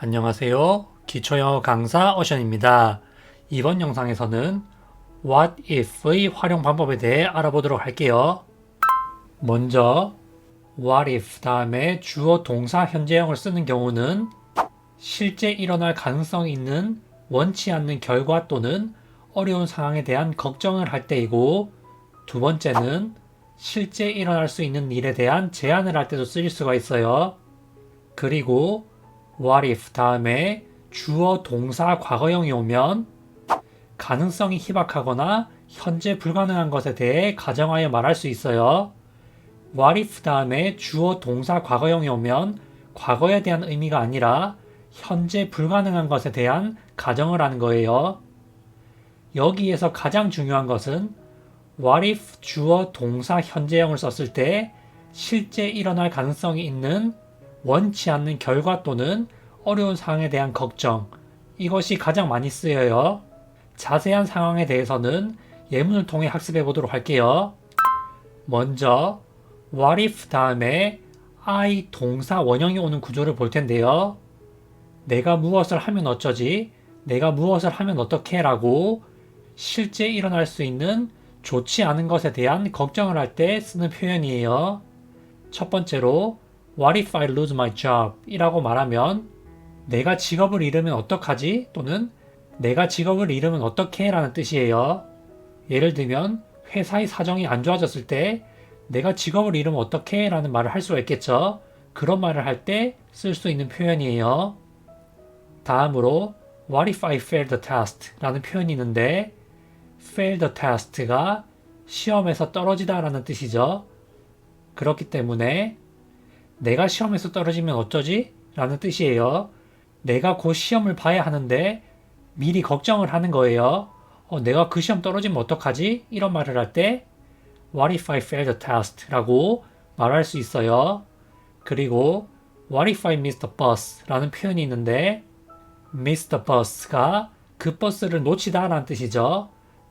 안녕하세요. 기초영어 강사 오션입니다. 이번 영상에서는 What if의 활용 방법에 대해 알아보도록 할게요. 먼저 What if 다음에 주어 동사 현재형을 쓰는 경우는 실제 일어날 가능성이 있는 원치 않는 결과 또는 어려운 상황에 대한 걱정을 할 때이고, 두 번째는 실제 일어날 수 있는 일에 대한 제안을 할 때도 쓰일 수가 있어요. 그리고 What if 다음에 주어 동사 과거형이 오면 가능성이 희박하거나 현재 불가능한 것에 대해 가정하여 말할 수 있어요. What if 다음에 주어 동사 과거형이 오면 과거에 대한 의미가 아니라 현재 불가능한 것에 대한 가정을 하는 거예요. 여기에서 가장 중요한 것은 What if 주어 동사 현재형을 썼을 때 실제 일어날 가능성이 있는 원치 않는 결과 또는 어려운 상황에 대한 걱정, 이것이 가장 많이 쓰여요. 자세한 상황에 대해서는 예문을 통해 학습해 보도록 할게요. 먼저 What if 다음에 I 동사 원형이 오는 구조를 볼 텐데요. 내가 무엇을 하면 어쩌지? 내가 무엇을 하면 어떻게? 라고 실제 일어날 수 있는 좋지 않은 것에 대한 걱정을 할 때 쓰는 표현이에요. 첫 번째로 What if I lose my job? 이라고 말하면 내가 직업을 잃으면 어떡하지? 또는 내가 직업을 잃으면 어떡해? 라는 뜻이에요. 예를 들면 회사의 사정이 안 좋아졌을 때 내가 직업을 잃으면 어떡해? 라는 말을 할 수가 있겠죠. 그런 말을 할 때 쓸 수 있는 표현이에요. 다음으로 What if I fail the test? 라는 표현이 있는데 fail the test가 시험에서 떨어지다 라는 뜻이죠. 그렇기 때문에 내가 시험에서 떨어지면 어쩌지? 라는 뜻이에요. 내가 곧 시험을 봐야 하는데 미리 걱정을 하는 거예요. 내가 그 시험 떨어지면 어떡하지? 이런 말을 할 때 What if I fail the test? 라고 말할 수 있어요. 그리고 What if I miss the bus? 라는 표현이 있는데 miss the bus가 그 버스를 놓치다 라는 뜻이죠.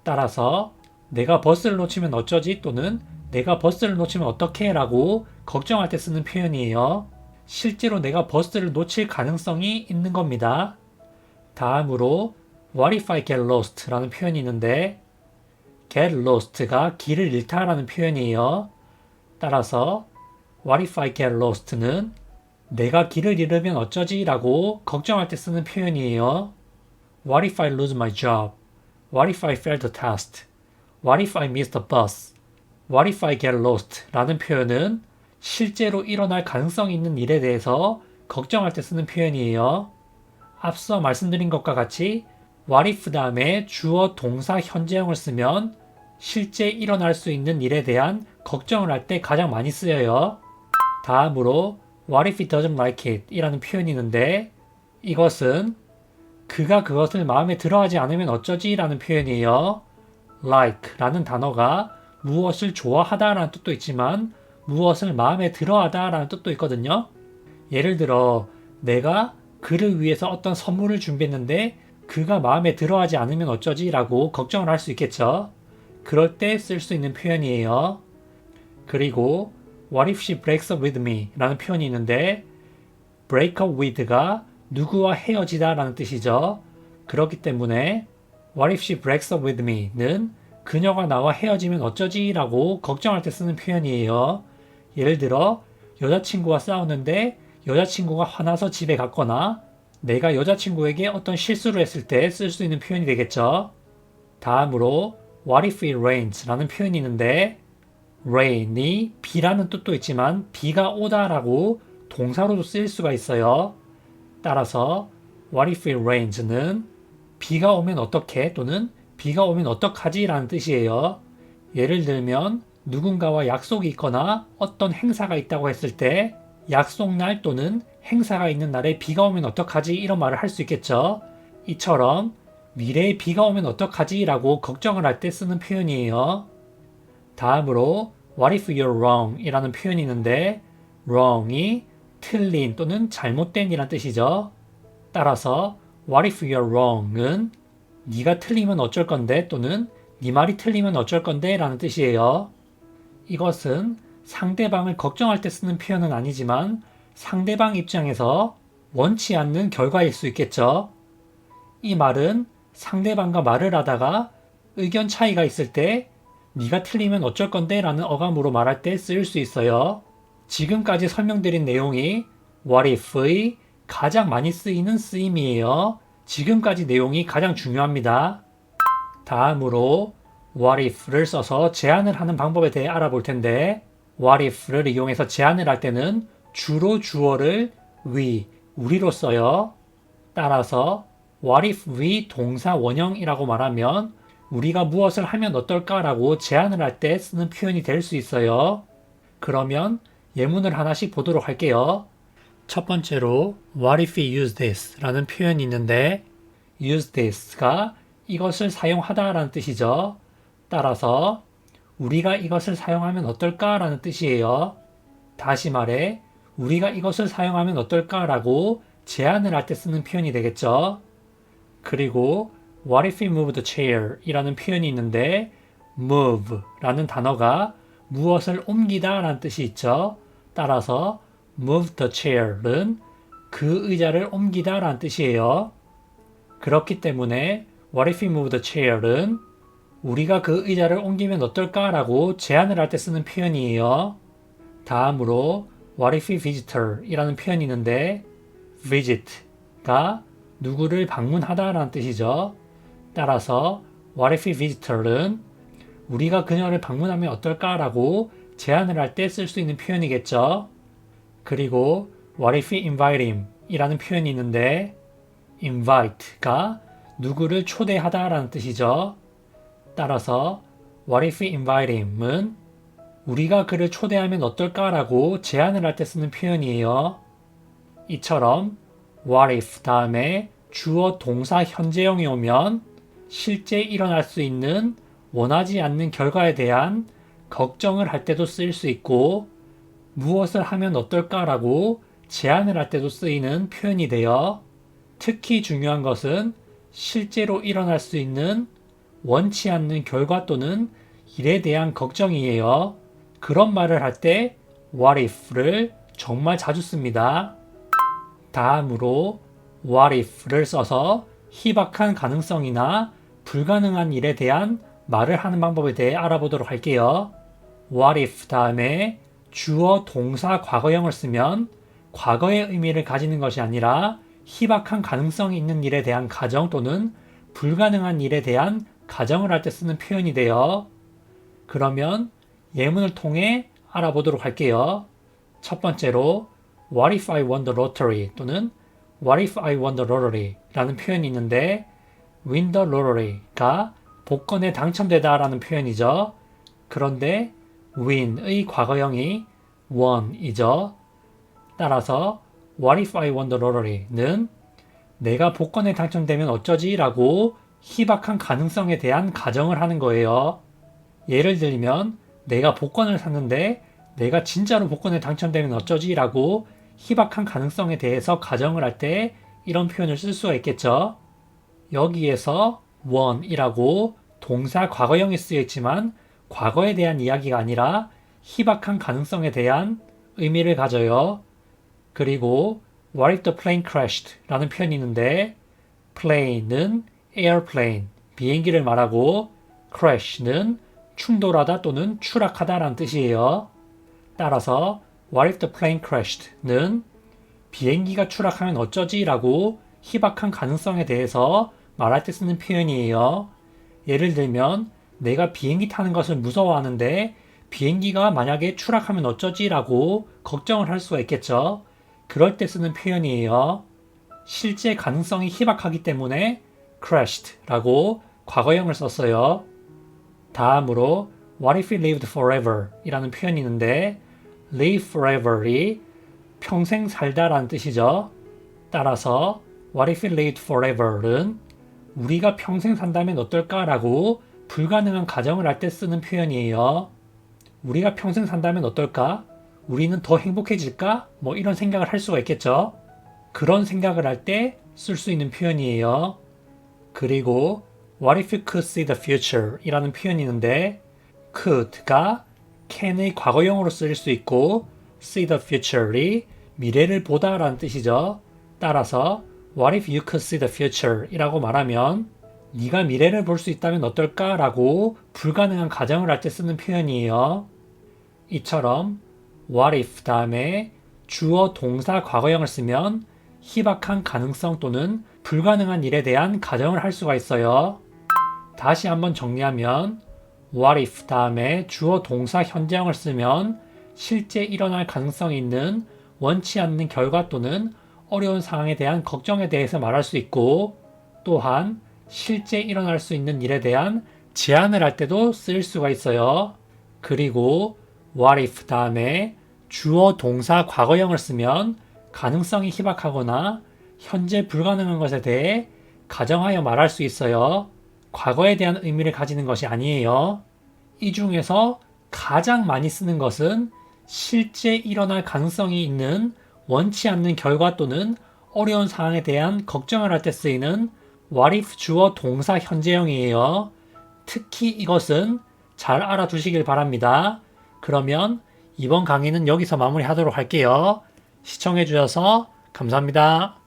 따라서 내가 버스를 놓치면 어쩌지? 또는 내가 버스를 놓치면 어떡해? 라고 걱정할 때 쓰는 표현이에요. 실제로 내가 버스를 놓칠 가능성이 있는 겁니다. 다음으로 What if I get lost? 라는 표현이 있는데 get lost가 길을 잃다 라는 표현이에요. 따라서 What if I get lost는 내가 길을 잃으면 어쩌지? 라고 걱정할 때 쓰는 표현이에요. What if I lose my job? What if I fail the test? What if I miss the bus? What if I get lost? 라는 표현은 실제로 일어날 가능성이 있는 일에 대해서 걱정할 때 쓰는 표현이에요. 앞서 말씀드린 것과 같이 What if 다음에 주어 동사 현재형을 쓰면 실제 일어날 수 있는 일에 대한 걱정을 할 때 가장 많이 쓰여요. 다음으로 What if he doesn't like it? 이라는 표현이 있는데 이것은 그가 그것을 마음에 들어하지 않으면 어쩌지? 라는 표현이에요. like 라는 단어가 무엇을 좋아하다 라는 뜻도 있지만 무엇을 마음에 들어하다 라는 뜻도 있거든요. 예를 들어 내가 그를 위해서 어떤 선물을 준비했는데 그가 마음에 들어하지 않으면 어쩌지? 라고 걱정을 할 수 있겠죠. 그럴 때 쓸 수 있는 표현이에요. 그리고 What if she breaks up with me? 라는 표현이 있는데 break up with가 누구와 헤어지다 라는 뜻이죠. 그렇기 때문에 What if she breaks up with me? 는 그녀가 나와 헤어지면 어쩌지? 라고 걱정할 때 쓰는 표현이에요. 예를 들어 여자친구와 싸우는데 여자친구가 화나서 집에 갔거나 내가 여자친구에게 어떤 실수를 했을 때 쓸 수 있는 표현이 되겠죠. 다음으로 What if it rains? 라는 표현이 있는데 rain이 비라는 뜻도 있지만 비가 오다 라고 동사로도 쓰일 수가 있어요. 따라서 What if it rains는 비가 오면 어떻게 또는 비가 오면 어떡하지? 라는 뜻이에요. 예를 들면 누군가와 약속이 있거나 어떤 행사가 있다고 했을 때 약속날 또는 행사가 있는 날에 비가 오면 어떡하지? 이런 말을 할 수 있겠죠. 이처럼 미래에 비가 오면 어떡하지? 라고 걱정을 할 때 쓰는 표현이에요. 다음으로 What if you're wrong? 이라는 표현이 있는데 wrong이 틀린 또는 잘못된 이란 뜻이죠. 따라서 What if you're wrong은 네가 틀리면 어쩔 건데 또는 네 말이 틀리면 어쩔 건데 라는 뜻이에요. 이것은 상대방을 걱정할 때 쓰는 표현은 아니지만 상대방 입장에서 원치 않는 결과일 수 있겠죠. 이 말은 상대방과 말을 하다가 의견 차이가 있을 때 네가 틀리면 어쩔 건데 라는 어감으로 말할 때 쓰일 수 있어요. 지금까지 설명드린 내용이 what if의 가장 많이 쓰이는 쓰임이에요. 지금까지 내용이 가장 중요합니다. 다음으로 what if를 써서 제안을 하는 방법에 대해 알아볼 텐데 what if를 이용해서 제안을 할 때는 주로 주어를 we, 우리로 써요. 따라서 what if we 동사 원형이라고 말하면 우리가 무엇을 하면 어떨까라고 제안을 할 때 쓰는 표현이 될 수 있어요. 그러면 예문을 하나씩 보도록 할게요. 첫 번째로 what if we use this 라는 표현이 있는데 use this가 이것을 사용하다 라는 뜻이죠. 따라서 우리가 이것을 사용하면 어떨까 라는 뜻이에요. 다시 말해 우리가 이것을 사용하면 어떨까 라고 제안을 할 때 쓰는 표현이 되겠죠. 그리고 what if we move the chair 이라는 표현이 있는데 move 라는 단어가 무엇을 옮기다 라는 뜻이 있죠. 따라서 move the chair은 그 의자를 옮기다 라는 뜻이에요. 그렇기 때문에 what if we move the chair은 우리가 그 의자를 옮기면 어떨까 라고 제안을 할 때 쓰는 표현이에요. 다음으로 what if we visitor 이라는 표현이 있는데 visit가 누구를 방문하다 라는 뜻이죠. 따라서 what if we visitor은 우리가 그녀를 방문하면 어떨까 라고 제안을 할 때 쓸 수 있는 표현이겠죠. 그리고 what if we invite him 이라는 표현이 있는데 invite가 누구를 초대하다 라는 뜻이죠. 따라서 what if we invite him은 우리가 그를 초대하면 어떨까 라고 제안을 할 때 쓰는 표현이에요. 이처럼 what if 다음에 주어 동사 현재형이 오면 실제 일어날 수 있는 원하지 않는 결과에 대한 걱정을 할 때도 쓰일 수 있고 무엇을 하면 어떨까라고 제안을 할 때도 쓰이는 표현이 되어 특히 중요한 것은 실제로 일어날 수 있는 원치 않는 결과 또는 일에 대한 걱정이에요. 그런 말을 할 때 what if를 정말 자주 씁니다. 다음으로 what if를 써서 희박한 가능성이나 불가능한 일에 대한 말을 하는 방법에 대해 알아보도록 할게요. what if 다음에 주어 동사 과거형을 쓰면 과거의 의미를 가지는 것이 아니라 희박한 가능성이 있는 일에 대한 가정 또는 불가능한 일에 대한 가정을 할 때 쓰는 표현이 돼요. 그러면 예문을 통해 알아보도록 할게요. 첫 번째로 what if I won the lottery 또는 what if I won the lottery 라는 표현이 있는데 win the lottery가 복권에 당첨되다 라는 표현이죠. 그런데 win의 과거형이 won이죠. 따라서 what if I won the lottery는 내가 복권에 당첨되면 어쩌지? 라고 희박한 가능성에 대한 가정을 하는 거예요. 예를 들면 내가 복권을 샀는데 내가 진짜로 복권에 당첨되면 어쩌지? 라고 희박한 가능성에 대해서 가정을 할 때 이런 표현을 쓸 수가 있겠죠. 여기에서 won이라고 동사 과거형이 쓰여 있지만 과거에 대한 이야기가 아니라 희박한 가능성에 대한 의미를 가져요. 그리고 what if the plane crashed 라는 표현이 있는데 plane은 airplane, 비행기를 말하고 crash는 충돌하다 또는 추락하다 라는 뜻이에요. 따라서 what if the plane crashed는 비행기가 추락하면 어쩌지? 라고 희박한 가능성에 대해서 말할 때 쓰는 표현이에요. 예를 들면 내가 비행기 타는 것을 무서워하는데 비행기가 만약에 추락하면 어쩌지? 라고 걱정을 할 수가 있겠죠. 그럴 때 쓰는 표현이에요. 실제 가능성이 희박하기 때문에 crashed 라고 과거형을 썼어요. 다음으로 what if we lived forever 이라는 표현이 있는데 live forever이 평생 살다 라는 뜻이죠. 따라서 what if we lived forever는 우리가 평생 산다면 어떨까 라고 불가능한 가정을 할 때 쓰는 표현이에요. 우리가 평생 산다면 어떨까? 우리는 더 행복해질까? 뭐 이런 생각을 할 수가 있겠죠. 그런 생각을 할 때 쓸 수 있는 표현이에요. 그리고 what if you could see the future 이라는 표현이 있는데 could가 can의 과거형으로 쓰일 수 있고 see the future이 미래를 보다 라는 뜻이죠. 따라서 What if you could see the future? 이라고 말하면 네가 미래를 볼 수 있다면 어떨까? 라고 불가능한 가정을 할 때 쓰는 표현이에요. 이처럼 What if 다음에 주어 동사 과거형을 쓰면 희박한 가능성 또는 불가능한 일에 대한 가정을 할 수가 있어요. 다시 한번 정리하면 What if 다음에 주어 동사 현재형을 쓰면 실제 일어날 가능성이 있는 원치 않는 결과 또는 어려운 상황에 대한 걱정에 대해서 말할 수 있고, 또한 실제 일어날 수 있는 일에 대한 제안을 할 때도 쓰일 수가 있어요. 그리고 What if 다음에 주어 동사 과거형을 쓰면 가능성이 희박하거나 현재 불가능한 것에 대해 가정하여 말할 수 있어요. 과거에 대한 의미를 가지는 것이 아니에요. 이 중에서 가장 많이 쓰는 것은 실제 일어날 가능성이 있는 원치 않는 결과 또는 어려운 상황에 대한 걱정을 할 때 쓰이는 What if 주어 동사 현재형이에요. 특히 이것은 잘 알아두시길 바랍니다. 그러면 이번 강의는 여기서 마무리하도록 할게요. 시청해주셔서 감사합니다.